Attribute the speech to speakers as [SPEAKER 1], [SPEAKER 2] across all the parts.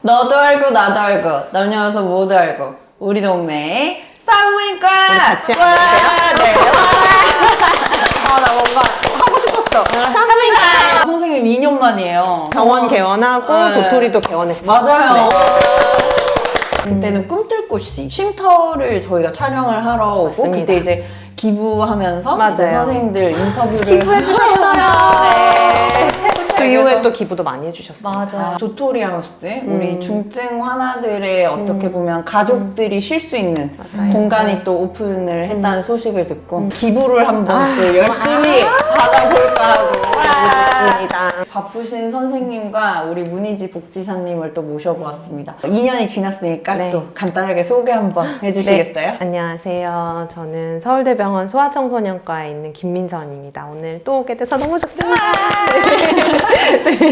[SPEAKER 1] 너도 알고 나도 알고 남녀노소 모두 알고 우리 동네 산부인과
[SPEAKER 2] 우리 같이
[SPEAKER 1] 와,
[SPEAKER 2] 하는데요?
[SPEAKER 1] 네.
[SPEAKER 2] 나 뭔가 하고 싶었어.
[SPEAKER 1] 산부인과 선생님 2년 만이에요.
[SPEAKER 2] 병원 개원하고
[SPEAKER 1] 네.
[SPEAKER 2] 도토리도 개원했어요.
[SPEAKER 1] 맞아요.
[SPEAKER 2] 네.
[SPEAKER 1] 그때는 꿈틀꽃이 쉼터를 저희가 촬영을 하러 오고
[SPEAKER 2] 맞습니다.
[SPEAKER 1] 그때 이제 기부하면서
[SPEAKER 2] 맞아요.
[SPEAKER 1] 이제 선생님들 인터뷰를
[SPEAKER 2] 기부해주셨어요.
[SPEAKER 1] 네.
[SPEAKER 2] 그 이후에 또 기부도 많이 해주셨어요.
[SPEAKER 1] 맞아. 도토리 하우스 우리 중증 환아들의 어떻게 보면 가족들이 쉴 수 있는
[SPEAKER 2] 맞아요.
[SPEAKER 1] 공간이 또 오픈을 했다는 소식을 듣고 기부를 한번 또 열심히 받아볼까 하고
[SPEAKER 2] 좋습니다.
[SPEAKER 1] 바쁘신 선생님과 우리 문희지 복지사님을 또 모셔보았습니다. 2년이 지났으니까
[SPEAKER 2] 네.
[SPEAKER 1] 또 간단하게 소개 한번 해주시겠어요?
[SPEAKER 2] 안녕하세요. 저는 서울대병원 소아청소년과에 있는 김민선입니다. 오늘 또 오게 돼서 너무 좋습니다.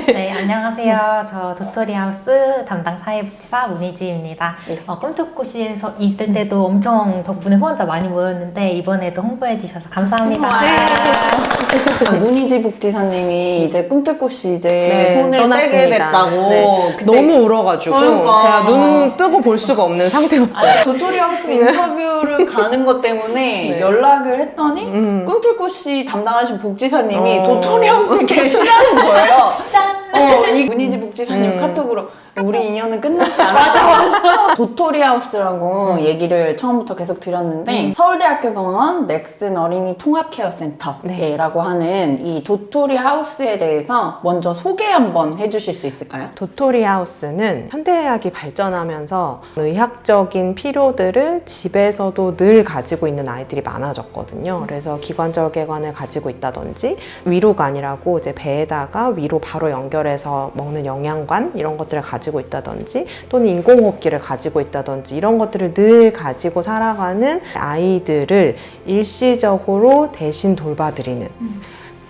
[SPEAKER 3] 네, 안녕하세요. 저 도토리하우스 담당 사회복지사 문희지입니다.
[SPEAKER 1] 네.
[SPEAKER 3] 꿈틀꽃이에서 있을 때도 엄청 덕분에 후원자 많이 모였는데 이번에도 홍보해 주셔서 감사합니다.
[SPEAKER 1] 문희지 복지사님이 이제 꿈틀꽃이 이제
[SPEAKER 2] 네,
[SPEAKER 1] 손을
[SPEAKER 2] 떠났습니다.
[SPEAKER 1] 떼게 됐다고
[SPEAKER 2] 네.
[SPEAKER 1] 그때
[SPEAKER 2] 너무 울어가지고
[SPEAKER 1] 그러니까.
[SPEAKER 2] 제가 눈 뜨고 볼 수가 없는 상태였어요.
[SPEAKER 1] 도토리 하우스 인터뷰를 가는 것 때문에
[SPEAKER 2] 네.
[SPEAKER 1] 연락을 했더니 꿈틀꽃이 담당하신 복지사님이
[SPEAKER 2] 어.
[SPEAKER 1] 도토리 하우스에 계시라는 거예요.
[SPEAKER 3] 짠!
[SPEAKER 1] 이 문희지 복지사님 카톡으로 우리 인연은 끝났지 않았다. 도토리 하우스라고 얘기를 처음부터 계속 드렸는데 서울대학교 병원 넥슨 어린이 통합케어센터라고 하는 이 도토리 하우스에 대해서 먼저 소개 한번 해주실 수 있을까요?
[SPEAKER 2] 도토리 하우스는 현대의학이 발전하면서 의학적인 필요들을 집에서도 늘 가지고 있는 아이들이 많아졌거든요. 그래서 기관절개관을 가지고 있다든지 위루관이라고 이제 배에다가 위로 바로 연결해서 먹는 영양관 이런 것들을 가지고 있다든지 또는 인공호흡기를 가지고 있다든지 이런 것들을 늘 가지고 살아가는 아이들을 일시적으로 대신 돌봐드리는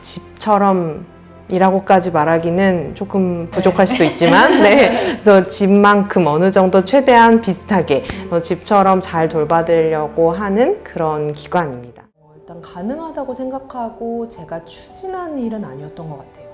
[SPEAKER 2] 집처럼 이라고까지 말하기는 조금 부족할 수도 있지만 네. 그래서 집만큼 어느 정도 최대한 비슷하게 집처럼 잘 돌봐드리려고 하는 그런 기관입니다. 일단 가능하다고 생각하고 제가 추진한 일은 아니었던 것 같아요.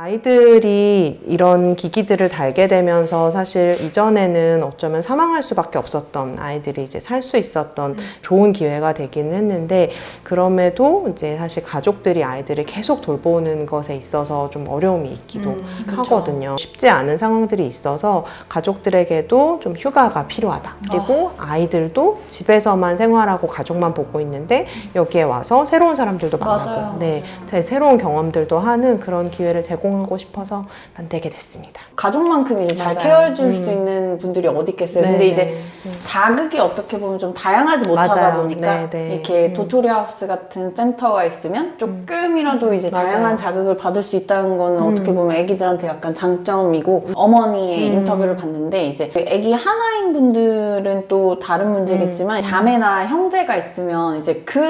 [SPEAKER 2] 아이들이 이런 기기들을 달게 되면서 사실 이전에는 어쩌면 사망할 수밖에 없었던 아이들이 이제 살 수 있었던 좋은 기회가 되기는 했는데 그럼에도 이제 사실 가족들이 아이들을 계속 돌보는 것에 있어서 좀 어려움이 있기도 하거든요. 쉽지 않은 상황들이 있어서 가족들에게도 좀 휴가가 필요하다. 그리고 아이들도 집에서만 생활하고 가족만 보고 있는데 여기에 와서 새로운 사람들도 만나고
[SPEAKER 1] 맞아요.
[SPEAKER 2] 네, 새로운 경험들도 하는 그런 기회를 제공하고 싶어서 만들게 됐습니다.
[SPEAKER 1] 가족만큼 이제 잘
[SPEAKER 2] 맞아요.
[SPEAKER 1] 케어해줄 수 있는 분들이 어디 있겠어요.
[SPEAKER 2] 네,
[SPEAKER 1] 근데
[SPEAKER 2] 네.
[SPEAKER 1] 이제 자극이 어떻게 보면 좀 다양하지 못하다
[SPEAKER 2] 맞아요.
[SPEAKER 1] 보니까
[SPEAKER 2] 네, 네.
[SPEAKER 1] 이렇게 도토리 하우스 같은 센터가 있으면 조금이라도 이제
[SPEAKER 2] 맞아요.
[SPEAKER 1] 다양한 자극을 받을 수 있다는 거는 어떻게 보면 애기들한테 약간 장점이고 어머니의 인터뷰를 봤는데 이제 애기 하나인 분들은 또 다른 문제겠지만 자매나 형제가 있으면 이제 그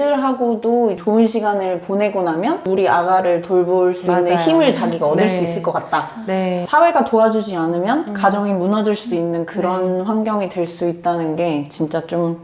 [SPEAKER 1] 애들하고도 좋은 시간을 보내고 나면 우리 아가를 돌볼 수 있는
[SPEAKER 2] 맞아요.
[SPEAKER 1] 힘을 자기가 얻을
[SPEAKER 2] 네.
[SPEAKER 1] 수 있을 것 같다.
[SPEAKER 2] 네.
[SPEAKER 1] 사회가 도와주지 않으면 가정이 무너질 수 있는 그런 환경이 될 수 있다는 게 진짜 좀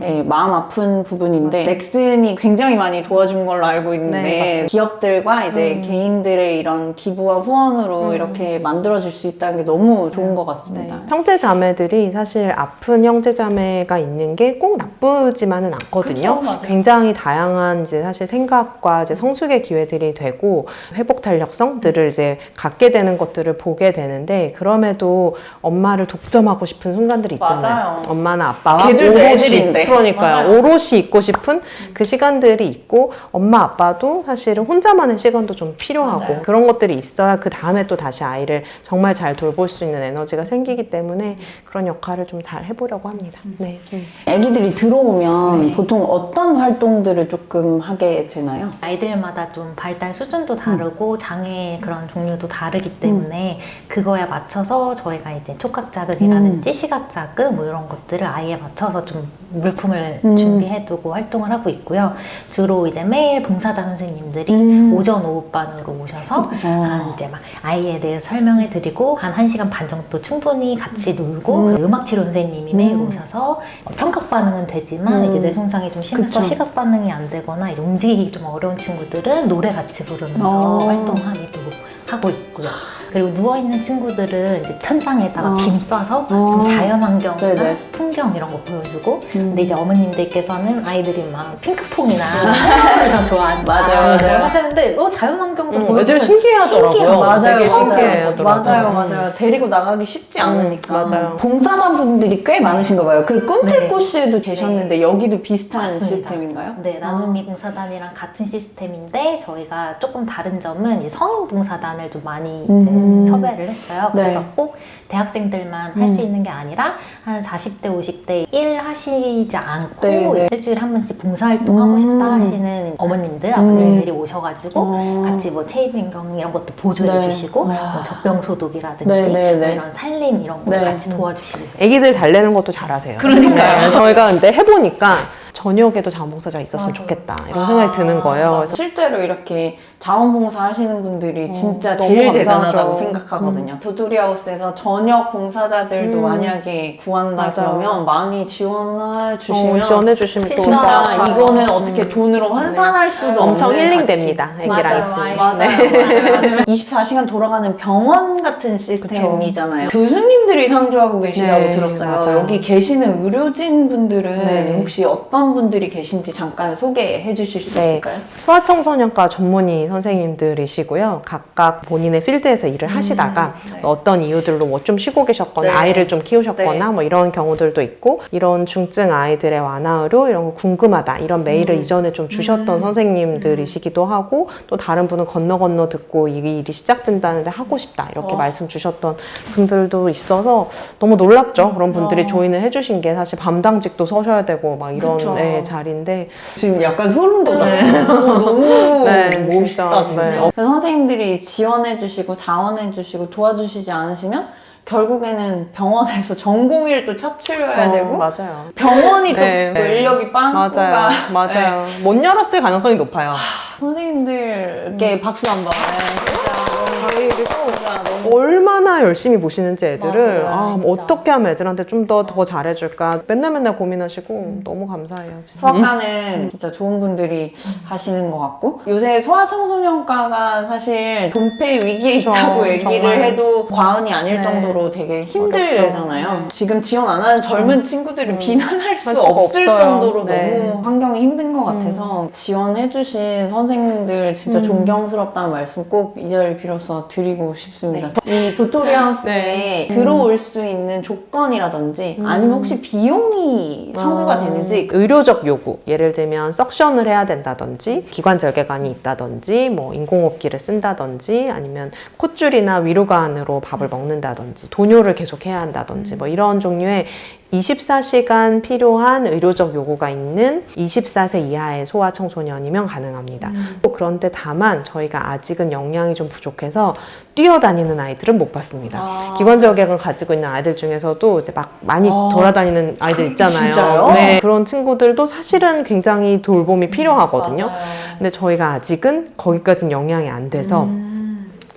[SPEAKER 1] 예, 마음 아픈 부분인데 넥슨이 굉장히 많이 도와준 걸로 알고 있는데
[SPEAKER 2] 네, 맞습니다.
[SPEAKER 1] 기업들과 이제 개인들의 이런 기부와 후원으로 이렇게 만들어질 수 있다는 게 너무 좋은 것 같습니다.
[SPEAKER 2] 네. 형제 자매들이 사실 아픈 형제 자매가 있는 게 꼭 나쁘지만은 않거든요.
[SPEAKER 1] 그쵸, 맞아요.
[SPEAKER 2] 굉장히 다양한 이제 사실 생각과 이제 성숙의 기회들이 되고 회복 탄력성들을 이제 갖게 되는 것들을 보게 되는데 그럼에도 엄마를 독점하고 싶은 순간들이 있잖아요.
[SPEAKER 1] 맞아요.
[SPEAKER 2] 엄마나 아빠와
[SPEAKER 1] 걔들도
[SPEAKER 2] 오롯이
[SPEAKER 1] 애들인데.
[SPEAKER 2] 그러니까요.
[SPEAKER 1] 맞아요.
[SPEAKER 2] 오롯이 있고 싶은 그 시간들이 있고 엄마 아빠도 사실은 혼자만의 시간도 좀 필요하고
[SPEAKER 1] 맞아요.
[SPEAKER 2] 그런 것들이 있어야 그 다음에 또 다시 아이를 정말 잘 돌볼 수 있는 에너지가 생기기 때문에 그런 역할을 좀 잘 해보려고 합니다. 네.
[SPEAKER 1] 애기들이 들어오면 보통 어떤 활동들을 조금 하게 되나요?
[SPEAKER 3] 아이들마다 좀 발달 수준도 다르고 장애 병의 그런 종류도 다르기 때문에 그거에 맞춰서 저희가 이제 촉각 자극이라든지 시각 자극 뭐 이런 것들을 아이에 맞춰서 좀 물품을 준비해두고 활동을 하고 있고요. 주로 이제 매일 봉사자 선생님들이 오전 오후반으로 오셔서 이제 막 아이에 대해서 설명해드리고 한 1시간 반 정도 충분히 같이 놀고 음악 치료 선생님이 매일 오셔서 청각 반응은 되지만 이제 뇌손상이 좀 심해서
[SPEAKER 1] 그쵸.
[SPEAKER 3] 시각 반응이 안 되거나 이제 움직이기 좀 어려운 친구들은 노래 같이 부르면서 활동하기도 하고 있고요. 그리고 누워있는 친구들은 이제 천장에다가 빔 쏴서 좀 자연환경이나
[SPEAKER 1] 네네.
[SPEAKER 3] 풍경 이런 거 보여주고 근데 이제 어머님들께서는 아이들이 막 핑크퐁이나 를 더 좋아하는
[SPEAKER 1] 맞아요.
[SPEAKER 3] 하시는데 자연환경도 보여주면
[SPEAKER 2] 애들 신기해하더라고요.
[SPEAKER 1] 맞아요.
[SPEAKER 2] 되게 신기해하더라고요.
[SPEAKER 1] 맞아요. 데리고 나가기 쉽지 않으니까.
[SPEAKER 2] 맞아요.
[SPEAKER 1] 봉사자분들이 꽤 많으신가 봐요. 그 꿈틀꽃 씨도 계셨는데 여기도 비슷한
[SPEAKER 3] 맞습니다.
[SPEAKER 1] 시스템인가요?
[SPEAKER 3] 네, 나눔이 봉사단이랑 같은 시스템인데 저희가 조금 다른 점은 이제 성인 봉사단을 좀 많이 이제 섭외를 했어요.
[SPEAKER 1] 네.
[SPEAKER 3] 그래서 꼭 대학생들만 할 수 있는 게 아니라 한 40대, 50대 일 하시지 않고
[SPEAKER 1] 네.
[SPEAKER 3] 일주일에 한 번씩 봉사활동 하고 싶다 하시는 어머님들, 아버님들이 오셔가지고 같이 뭐 체위변경 이런 것도 보조해
[SPEAKER 1] 네.
[SPEAKER 3] 주시고 뭐 젖병 소독이라든지
[SPEAKER 1] 네, 네, 네.
[SPEAKER 3] 뭐 이런 살림 이런 거
[SPEAKER 1] 네.
[SPEAKER 3] 같이 도와주시고
[SPEAKER 2] 애기들 달래는 것도 잘하세요.
[SPEAKER 1] 그러니까요.
[SPEAKER 2] 네, 저희가 근데 해보니까 저녁에도 자원봉사자 있었으면 좋겠다 이런 생각이 드는 거예요. 그래서
[SPEAKER 1] 실제로 이렇게 자원봉사 하시는 분들이 진짜
[SPEAKER 2] 너무
[SPEAKER 1] 제일
[SPEAKER 2] 감사하죠.
[SPEAKER 1] 대단하다고 생각하거든요. 도토리하우스에서 저녁 봉사자들도 만약에 구한다
[SPEAKER 2] 맞아요.
[SPEAKER 1] 그러면 많이 지원해 주시면
[SPEAKER 2] 지원해 주시면 좋을 것
[SPEAKER 1] 진짜
[SPEAKER 2] 같아요.
[SPEAKER 1] 이거는 어떻게 돈으로 환산할 수도
[SPEAKER 2] 엄청
[SPEAKER 1] 없는
[SPEAKER 2] 힐링됩니다.
[SPEAKER 1] 가치.
[SPEAKER 2] 애기랑
[SPEAKER 1] 맞아요.
[SPEAKER 2] 있으면.
[SPEAKER 1] 맞아요. 24시간 돌아가는 병원 같은 시스템이잖아요. 교수님들이 상주하고 계시다고
[SPEAKER 2] 네,
[SPEAKER 1] 들었어요.
[SPEAKER 2] 맞아요.
[SPEAKER 1] 여기 계시는 의료진 분들은
[SPEAKER 2] 네.
[SPEAKER 1] 혹시 어떤 분들이 계신지 잠깐 소개해 주실 수
[SPEAKER 2] 네.
[SPEAKER 1] 있을까요?
[SPEAKER 2] 소아청소년과 전문의 선생님들이시고요. 각각 본인의 필드에서 일을 하시다가
[SPEAKER 1] 네.
[SPEAKER 2] 어떤 이유들로 뭐 좀 쉬고 계셨거나
[SPEAKER 1] 네.
[SPEAKER 2] 아이를 좀 키우셨거나
[SPEAKER 1] 네.
[SPEAKER 2] 뭐 이런 경우들도 있고 이런 중증 아이들의 완화 의료 이런 거 궁금하다 이런 메일을 이전에 좀 주셨던 선생님들이시기도 하고 또 다른 분은 건너 듣고 이 일이 시작된다는데 하고 싶다 이렇게 말씀 주셨던 분들도 있어서 너무 놀랍죠. 그런 분들이 조인을 해주신 게 사실 밤당직도 서셔야 되고 막 이런
[SPEAKER 1] 그쵸.
[SPEAKER 2] 자리인데
[SPEAKER 1] 지금 약간 소름 돋았어요. 너무
[SPEAKER 2] 네,
[SPEAKER 1] 멋있다, 진짜.
[SPEAKER 2] 진짜.
[SPEAKER 1] 그래서 선생님들이 지원해주시고 자원해주시고 도와주시지 않으시면 결국에는 병원에서 전공의를 또 차출해야 되고
[SPEAKER 2] 맞아요.
[SPEAKER 1] 병원이 또
[SPEAKER 2] 네, 네.
[SPEAKER 1] 인력이 빵꾸가
[SPEAKER 2] 맞아요. 못 열었을 가능성이 높아요.
[SPEAKER 1] 선생님들께 박수 한번.
[SPEAKER 2] 얼마나 열심히 보시는지 애들을
[SPEAKER 3] 맞아요,
[SPEAKER 2] 뭐
[SPEAKER 3] 진짜.
[SPEAKER 2] 어떻게 하면 애들한테 좀 더 잘해줄까 맨날 고민하시고 너무 감사해요. 진짜.
[SPEAKER 1] 소아과는 진짜 좋은 분들이 하시는 것 같고 요새 소아청소년과가 사실 존폐 위기에
[SPEAKER 2] 그쵸,
[SPEAKER 1] 있다고 얘기를
[SPEAKER 2] 정말.
[SPEAKER 1] 해도 과언이 아닐
[SPEAKER 3] 네.
[SPEAKER 1] 정도로 되게 힘들잖아요. 지금 지원 안 하는 젊은 친구들을 비난할 수
[SPEAKER 2] 할 수가
[SPEAKER 1] 없을
[SPEAKER 2] 없어요.
[SPEAKER 1] 정도로
[SPEAKER 2] 네.
[SPEAKER 1] 너무 환경이 힘든 것 같아서 지원해주신 선생님들 진짜 존경스럽다는 말씀 꼭 이 자리를 빌어서 드리고 싶습니다. 이 도토리하우스에 들어올 수 있는 조건이라든지 아니면 혹시 비용이 청구가 되는지
[SPEAKER 2] 의료적 요구 예를 들면 석션을 해야 된다든지 기관절개관이 있다든지 뭐 인공호흡기를 쓴다든지 아니면 콧줄이나 위로관으로 밥을 먹는다든지 도뇨를 계속 해야 한다든지 뭐 이런 종류의 24시간 필요한 의료적 요구가 있는 24세 이하의 소아청소년이면 가능합니다. 그런데 다만 저희가 아직은 역량이 좀 부족해서 뛰어다니는 아이들은 못 봤습니다. 기관절개관 가지고 있는 아이들 중에서도 이제 막 많이 돌아다니는 아이들 있잖아요.
[SPEAKER 1] 진짜요?
[SPEAKER 2] 네, 그런 친구들도 사실은 굉장히 돌봄이 필요하거든요.
[SPEAKER 1] 맞아요.
[SPEAKER 2] 근데 저희가 아직은 거기까지는 역량이 안 돼서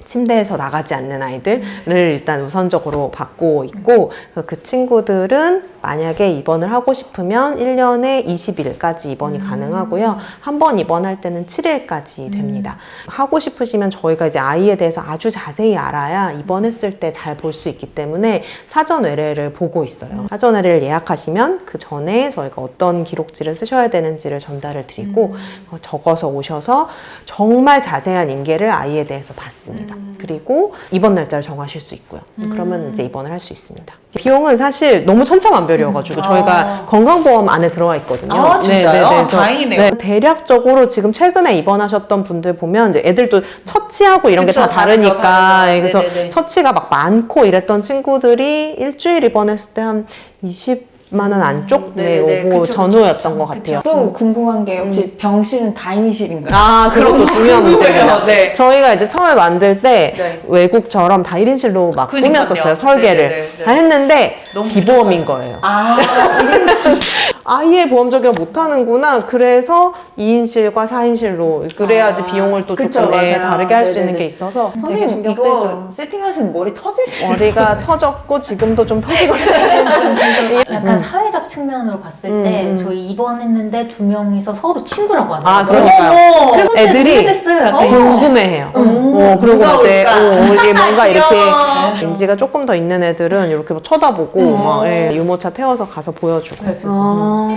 [SPEAKER 2] 침대에서 나가지 않는 아이들을 일단 우선적으로 받고 있고 그 친구들은 만약에 입원을 하고 싶으면 1년에 20일까지 입원이 가능하고요. 한 번 입원할 때는 7일까지 됩니다. 하고 싶으시면 저희가 이제 아이에 대해서 아주 자세히 알아야 입원했을 때 잘 볼 수 있기 때문에 사전 의뢰를 보고 있어요. 사전 의뢰를 예약하시면 그 전에 저희가 어떤 기록지를 쓰셔야 되는지를 전달을 드리고 적어서 오셔서 정말 자세한 인계를 아이에 대해서 받습니다. 그리고 입원 날짜를 정하실 수 있고요. 그러면 이제 입원을 할 수 있습니다. 비용은 사실 너무 천차만별이어가지고 저희가 건강보험 안에 들어와 있거든요.
[SPEAKER 1] 아, 진짜요?
[SPEAKER 2] 그래서
[SPEAKER 1] 다행이네요.
[SPEAKER 2] 대략적으로 지금 최근에 입원하셨던 분들 보면 이제 애들도 처치하고 이런 게
[SPEAKER 1] 그쵸,
[SPEAKER 2] 다 다르니까
[SPEAKER 1] 다르죠.
[SPEAKER 2] 그래서
[SPEAKER 1] 네네네.
[SPEAKER 2] 처치가 막 많고 이랬던 친구들이 일주일 입원했을 때 한 20 만한 안쪽
[SPEAKER 1] 네네네.
[SPEAKER 2] 오고
[SPEAKER 1] 그쵸,
[SPEAKER 2] 전후였던 것 같아요.
[SPEAKER 1] 또 궁금한 게 혹시 병실은 다인실인가요?
[SPEAKER 2] 아, 그것도 중요한 문제예요.
[SPEAKER 1] 네.
[SPEAKER 2] 저희가 이제 처음에 만들 때
[SPEAKER 1] 네.
[SPEAKER 2] 외국처럼 다 1인실로 막
[SPEAKER 1] 그러니까요.
[SPEAKER 2] 꾸몄었어요, 설계를.
[SPEAKER 1] 네네네.
[SPEAKER 2] 다 했는데
[SPEAKER 1] 너무
[SPEAKER 2] 비보험인 거예요.
[SPEAKER 1] 아, 1인실.
[SPEAKER 2] 아예 보험 적용 못하는구나. 그래서 2인실과 4인실로 그래야지 비용을 또
[SPEAKER 1] 그쵸,
[SPEAKER 2] 조금
[SPEAKER 1] 맞아요.
[SPEAKER 2] 다르게 할 수 있는
[SPEAKER 1] 네네네.
[SPEAKER 2] 게 있어서 되게
[SPEAKER 1] 선생님
[SPEAKER 2] 신경
[SPEAKER 1] 이거
[SPEAKER 2] 쓰죠.
[SPEAKER 1] 세팅하시는 머리 터지시나요?
[SPEAKER 2] 머리가 터졌고 지금도 좀 터지고 있어요.
[SPEAKER 3] 약간 사회적 측면으로 봤을 때 저희 입원했는데 2명이서 서로 친구라고 하더라고요.
[SPEAKER 2] 아, 그러니까요.
[SPEAKER 3] 그래서
[SPEAKER 2] 애들이
[SPEAKER 3] 됐어요. 약간
[SPEAKER 2] 궁금해해요. 그리고
[SPEAKER 1] 누가
[SPEAKER 2] 이제
[SPEAKER 1] 올까?
[SPEAKER 2] 이게 뭔가 이렇게
[SPEAKER 1] 귀여워.
[SPEAKER 2] 인지가 조금 더 있는 애들은 이렇게 막 쳐다보고 막 유모차 태워서 가서 보여주고.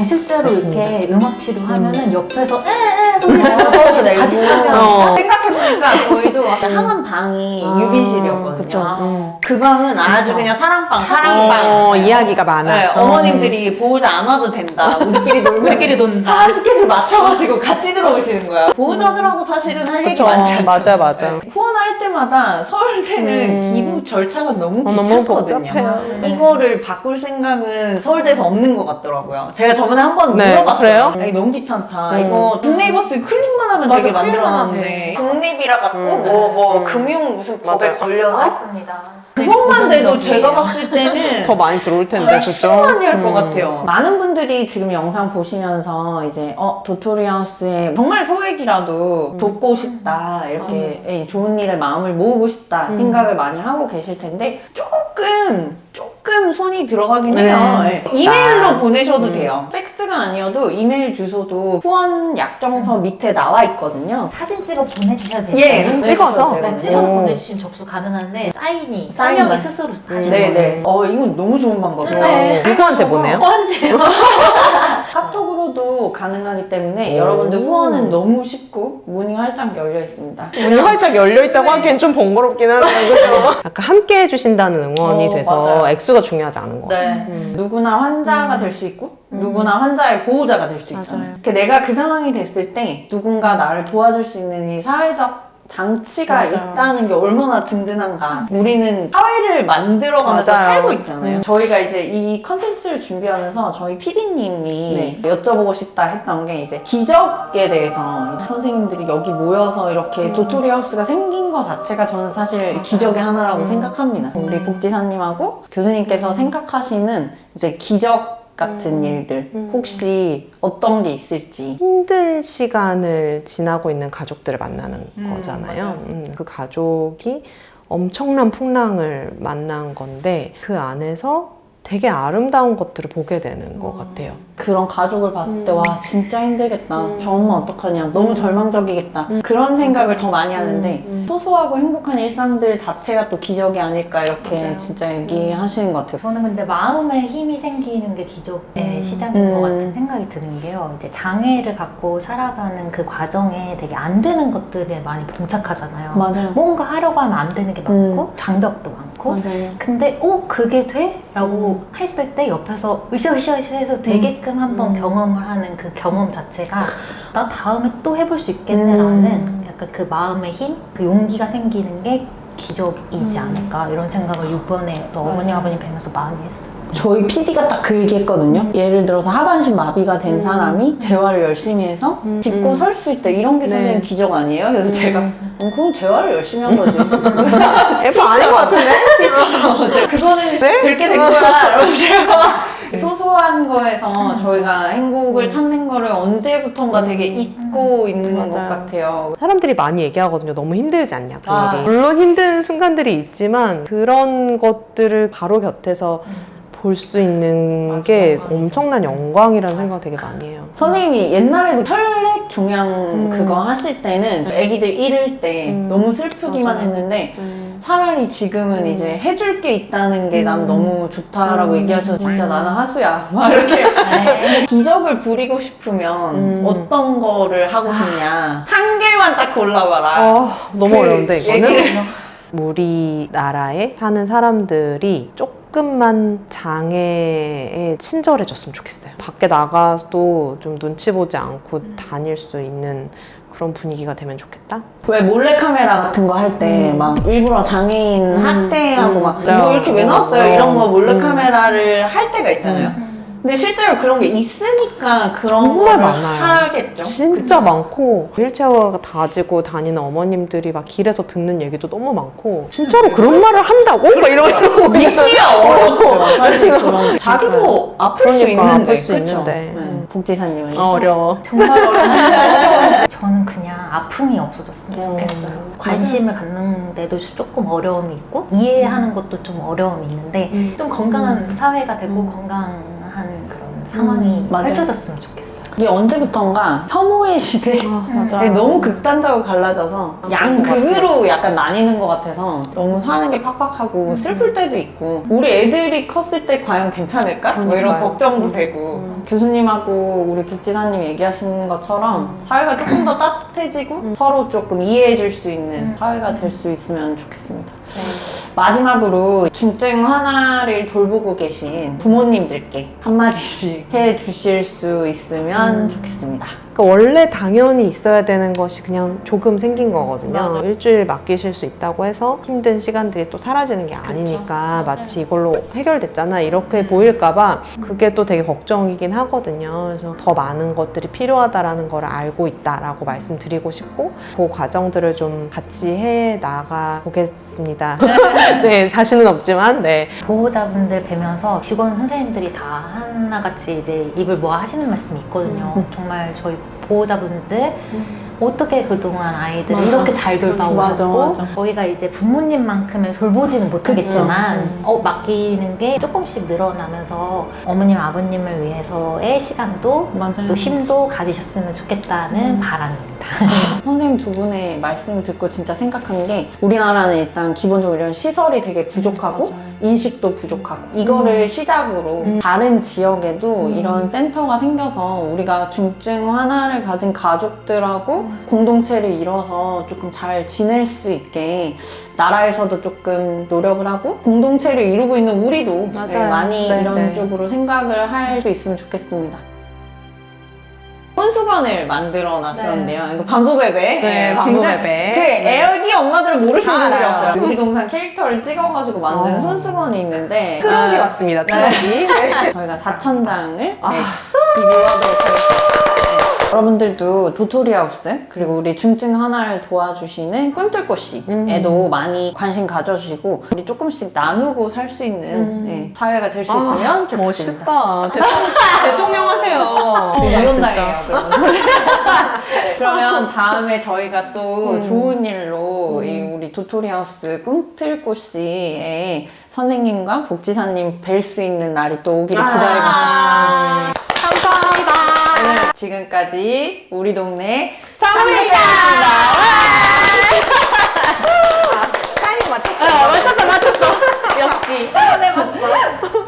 [SPEAKER 3] 실제로
[SPEAKER 2] 맞습니다.
[SPEAKER 3] 이렇게 음악 치료하면은 옆에서 에에 소리 나면서
[SPEAKER 1] 내고.
[SPEAKER 3] 같이 참여하는
[SPEAKER 2] 어.
[SPEAKER 1] 생각해보니까 저희도 항암 방이 6인실이었거든요.
[SPEAKER 2] 그쵸.
[SPEAKER 1] 그 방은 아주 그냥 사랑방.
[SPEAKER 2] 이야기가 많아.
[SPEAKER 1] 네, 어머님들이 보호자 안 와도 된다. 우리끼리
[SPEAKER 3] 우리끼리 논다.
[SPEAKER 1] 하한 스케줄 맞춰가지고 같이 들어오시는 거야. 보호자들하고 사실은 할 얘기
[SPEAKER 2] 그쵸.
[SPEAKER 1] 많지 않죠.
[SPEAKER 2] 맞아.
[SPEAKER 1] 네. 후원할 때마다 서울대는 기부 절차가 너무
[SPEAKER 2] 너무
[SPEAKER 1] 귀찮거든요.
[SPEAKER 2] 복잡해요.
[SPEAKER 1] 이거를 바꿀 생각은 서울대에서 없는 것 같더라고요. 제가 저번에 한번
[SPEAKER 2] 네,
[SPEAKER 1] 물어봤어요.
[SPEAKER 2] 그래요?
[SPEAKER 1] 아니, 너무 귀찮다. 이거 국네이버스 클릭만 하면
[SPEAKER 3] 맞아,
[SPEAKER 1] 되게
[SPEAKER 3] 클릭만
[SPEAKER 1] 만들어놨는데 국립이라 갖고 금융 무슨 법에
[SPEAKER 2] 맞아요.
[SPEAKER 1] 걸려서
[SPEAKER 3] 맞습니다.
[SPEAKER 1] 그것만 돼도 제가 봤을 때는
[SPEAKER 2] 더 많이 들어올 텐데,
[SPEAKER 1] 훨씬
[SPEAKER 2] 그죠?
[SPEAKER 1] 많이 할 것 같아요. 많은 분들이 지금 영상 보시면서 이제 도토리하우스에 정말 소액이라도 돕고 싶다 이렇게 좋은 일에 마음을 모으고 싶다 생각을 많이 하고 계실 텐데 조금 손이 들어가긴 해요. 네. 이메일로 보내셔도 돼요. 팩스가 아니어도 이메일 주소도 후원 약정서 밑에 나와 있거든요.
[SPEAKER 3] 사진 찍어 보내주셔야 돼요.
[SPEAKER 1] 예,
[SPEAKER 2] 찍어서?
[SPEAKER 3] 네, 찍어서
[SPEAKER 2] 오.
[SPEAKER 3] 보내주시면 접수 가능한데 사인이
[SPEAKER 1] 사인만.
[SPEAKER 3] 설명이 스스로 하시는
[SPEAKER 1] 네네.
[SPEAKER 3] 거예요.
[SPEAKER 1] 이건 너무 좋은 방법이에요.
[SPEAKER 3] 네.
[SPEAKER 2] 누구한테 보내요?
[SPEAKER 1] 카톡으로도 가능하기 때문에
[SPEAKER 2] 오.
[SPEAKER 1] 여러분들 후원은 너무 쉽고 문이 활짝 열려 있습니다.
[SPEAKER 2] 문이 활짝 열려있다고 하기엔 좀 번거롭긴 하네요. 그죠? 약간 함께 해주신다는 응원이 돼서
[SPEAKER 1] 맞아요.
[SPEAKER 2] 액수가 중요하지 않은 것 같아요.
[SPEAKER 1] 네. 누구나 환자가 될 수 있고 누구나 환자의 보호자가 될 수 있잖아요. 내가 그 상황이 됐을 때 누군가 나를 도와줄 수 있는 이 사회적 장치가
[SPEAKER 2] 맞아요.
[SPEAKER 1] 있다는 게 얼마나 든든한가. 우리는 사회를 만들어가면서
[SPEAKER 2] 맞아요.
[SPEAKER 1] 살고 있잖아요. 저희가 이제 이 컨텐츠를 준비하면서 저희 PD님이 여쭤보고 싶다 했던 게 이제 기적에 대해서 선생님들이 여기 모여서 이렇게 도토리하우스가 생긴 것 자체가 저는 사실 기적의 하나라고 생각합니다. 우리 복지사님하고 교수님께서 생각하시는 이제 기적 같은 일들 혹시 어떤 게 있을지.
[SPEAKER 2] 힘든 시간을 지나고 있는 가족들을 만나는 거잖아요.
[SPEAKER 1] 맞아요.
[SPEAKER 2] 그 가족이 엄청난 풍랑을 만난 건데 그 안에서 되게 아름다운 것들을 보게 되는 것 같아요.
[SPEAKER 1] 그런 가족을 봤을 때 와 진짜 힘들겠다. 저 엄마 어떡하냐. 너무 절망적이겠다. 그런 생각을 더 많이 하는데 소소하고 행복한 일상들 자체가 또 기적이 아닐까 이렇게
[SPEAKER 3] 맞아요.
[SPEAKER 1] 진짜 얘기하시는 것 같아요.
[SPEAKER 3] 저는 근데 마음에 힘이 생기는 게 기적의 시작인 것 같은 생각이 드는 게요. 이제 장애를 갖고 살아가는 그 과정에 되게 안 되는 것들에 많이 봉착하잖아요.
[SPEAKER 1] 맞아요.
[SPEAKER 3] 뭔가 하려고 하면 안 되는 게 많고 장벽도 많고
[SPEAKER 1] 맞아요.
[SPEAKER 3] 근데 그게 돼? 라고 했을 때 옆에서 으쌰으쌰으쌰해서 되게끔 한번 경험을 하는 그 경험 자체가 나 다음에 또 해볼 수 있겠네 라는 약간 그 마음의 힘, 그 용기가 생기는 게 기적이지 않을까 이런 생각을 이번에 어머니 아버님 뵈면서 많이 했어요.
[SPEAKER 1] 저희 PD가 딱 그 얘기 했거든요. 예를 들어서 하반신 마비가 된 사람이 재활을 열심히 해서 짚고 설 수 있다. 이런 게 선생님 기적 아니에요? 그래서 제가 그럼 재활을 열심히 한 거지.
[SPEAKER 2] F 아닌 것 같은데?
[SPEAKER 1] 그거는
[SPEAKER 2] 네?
[SPEAKER 1] 그렇게 된 거야. 이러면서 제가 소소한 거에서 저희가 행복을 찾는 거를 언제부턴가 되게 잊고 있는 것
[SPEAKER 2] 맞아요.
[SPEAKER 1] 같아요.
[SPEAKER 2] 사람들이 많이 얘기하거든요. 너무 힘들지 않냐, 그
[SPEAKER 1] 아.
[SPEAKER 2] 일이. 물론 힘든 순간들이 있지만 그런 것들을 바로 곁에서 볼 수 있는 게 엄청난 영광이라는 생각 되게 많이 해요.
[SPEAKER 1] 선생님이 옛날에도 혈액 종양 그거 하실 때는 애기들 잃을 때 너무 슬프기만
[SPEAKER 2] 맞아요.
[SPEAKER 1] 했는데 차라리 지금은 이제 해줄 게 있다는 게 난 너무 좋다라고 얘기하셔서 진짜 나는 하수야 막 이렇게 기적을 부리고 싶으면 어떤 거를 하고 싶냐 한 개만 딱 골라봐라.
[SPEAKER 2] 너무
[SPEAKER 1] 그
[SPEAKER 2] 어려운데 이거는
[SPEAKER 1] 얘기를.
[SPEAKER 2] 우리나라에 사는 사람들이 조금만 장애에 친절해졌으면 좋겠어요. 밖에 나가도 좀 눈치 보지 않고 다닐 수 있는 그런 분위기가 되면 좋겠다.
[SPEAKER 1] 왜 몰래카메라 같은 거 할 때 막 일부러 장애인 학대하고 막
[SPEAKER 2] 맞아요.
[SPEAKER 1] 이거 이렇게 왜 나왔어요? 이런 거 몰래카메라를 할 때가 있잖아요. 근데 실제로 그런 게 있으니까 그런
[SPEAKER 2] 정말
[SPEAKER 1] 거를
[SPEAKER 2] 많아요.
[SPEAKER 1] 하겠죠.
[SPEAKER 2] 진짜 많고 휠체어 가지고 다니는 어머님들이 막 길에서 듣는 얘기도 너무 많고 진짜로 그런 말을 한다고? 막 이러고
[SPEAKER 1] 믿기가 어렵죠. 사실 그런 자기도
[SPEAKER 2] 그러니까.
[SPEAKER 1] 아플 수
[SPEAKER 2] 그러니까
[SPEAKER 1] 있는데,
[SPEAKER 2] 아플 수
[SPEAKER 1] 그쵸?
[SPEAKER 2] 있는데.
[SPEAKER 1] 네. 복지사님은
[SPEAKER 2] 어려워.
[SPEAKER 3] 정말 어려운데 저는 그냥 아픔이 없어졌으면 좋겠어요. 관심을 갖는데도 조금 어려움이 있고 이해하는 것도 좀 어려움이 있는데 좀 건강한 사회가 되고 건강한 그런 상황이
[SPEAKER 1] 맞아요.
[SPEAKER 3] 펼쳐졌으면 좋겠어요.
[SPEAKER 1] 이게 언제부턴가 혐오의 시대
[SPEAKER 2] 맞아요.
[SPEAKER 1] 너무 극단적으로 갈라져서 양극으로 약간 나뉘는 것 같아서 너무 사는 게 팍팍하고 슬플 때도 있고 우리 애들이 컸을 때 과연 괜찮을까? 뭐 이런
[SPEAKER 2] 그러니까요.
[SPEAKER 1] 걱정도 되고 교수님하고 우리 복지사님 얘기하신 것처럼 사회가 조금 더 따뜻해지고 서로 조금 이해해 줄 수 있는 사회가 될 수 있으면 좋겠습니다. 마지막으로 중증 환아를 돌보고 계신 부모님들께 한마디씩 해 주실 수 있으면 좋겠습니다.
[SPEAKER 2] 그러니까 원래 당연히 있어야 되는 것이 그냥 조금 생긴 거거든요.
[SPEAKER 1] 맞아.
[SPEAKER 2] 일주일 맡기실 수 있다고 해서 힘든 시간들이 또 사라지는 게 아니니까 마치 이걸로 해결됐잖아 이렇게 보일까봐 그게 또 되게 걱정이긴 하거든요. 그래서 더 많은 것들이 필요하다라는 걸 알고 있다라고 말씀드리고 싶고 그 과정들을 좀 같이 해 나가 보겠습니다. 네, 자신은 없지만 네.
[SPEAKER 3] 보호자분들 뵈면서 직원 선생님들이 다 하나같이 이제 입을 모아 하시는 말씀이 있거든요. 정말 저희 보호자분들 어떻게 그동안 아이들을
[SPEAKER 1] 맞아.
[SPEAKER 3] 이렇게 잘 돌봐오셨고
[SPEAKER 1] 맞아, 맞아.
[SPEAKER 3] 저희가 이제 부모님만큼은 돌보지는 못하겠지만 맡기는 게 조금씩 늘어나면서 어머님 아버님을 위해서의 시간도
[SPEAKER 1] 맞아요.
[SPEAKER 3] 또 힘도 가지셨으면 좋겠다는 바람입니다.
[SPEAKER 1] 선생님 두 분의 말씀 듣고 진짜 생각한 게 우리나라는 일단 기본적으로 이런 시설이 되게 부족하고 인식도 부족하고 이거를 시작으로 다른 지역에도 이런 센터가 생겨서 우리가 중증 환아를 가진 가족들하고 공동체를 이뤄서 조금 잘 지낼 수 있게 나라에서도 조금 노력을 하고 공동체를 이루고 있는 우리도
[SPEAKER 2] 맞아요.
[SPEAKER 1] 네, 많이
[SPEAKER 2] 네,
[SPEAKER 1] 이런
[SPEAKER 2] 네.
[SPEAKER 1] 쪽으로 생각을 할 수 있으면 좋겠습니다. 혼수건을 만들어 놨었는데요. 이거 반부베베.
[SPEAKER 2] 네, 반부베베.
[SPEAKER 1] 그 애기 엄마들은 모르시는 분들이
[SPEAKER 2] 알아요.
[SPEAKER 1] 없어요. 우리 동산 캐릭터를 찍어가지고 만든 혼수건이 있는데
[SPEAKER 2] 트럭이 왔습니다. 트럭이.
[SPEAKER 1] 저희가 4,000장을
[SPEAKER 2] 아.
[SPEAKER 1] 기부하도록 하겠습니다. 네. 여러분들도 도토리하우스 그리고 우리 중증 하나를 도와주시는 꿈틀꽃씨에도 많이 관심 가져주시고 우리 조금씩 나누고 살 수 있는 네, 사회가 될 수 있으면 좋겠습니다.
[SPEAKER 2] 멋있다. 대통령 하세요.
[SPEAKER 1] 이혼당해요. 그러면 다음에 저희가 또 좋은 일로 이 우리 도토리하우스 꿈틀꽃씨의 선생님과 복지사님 뵐 수 있는 날이 또 오기를 기다리고 있습니다.
[SPEAKER 2] 감사합니다.
[SPEAKER 1] 오늘 지금까지 우리 동네 사무실이었습니다.
[SPEAKER 2] 타이밍 맞췄어.
[SPEAKER 1] 맞췄어. 역시 해봤어.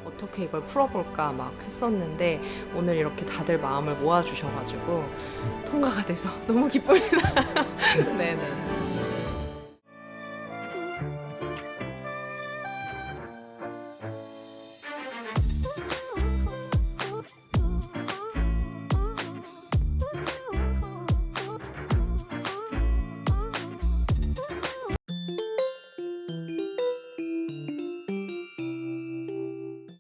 [SPEAKER 2] 어떻게 이걸 풀어볼까 막 했었는데 오늘 이렇게 다들 마음을 모아주셔가지고 통과가 돼서 너무 기쁩니다. 네네.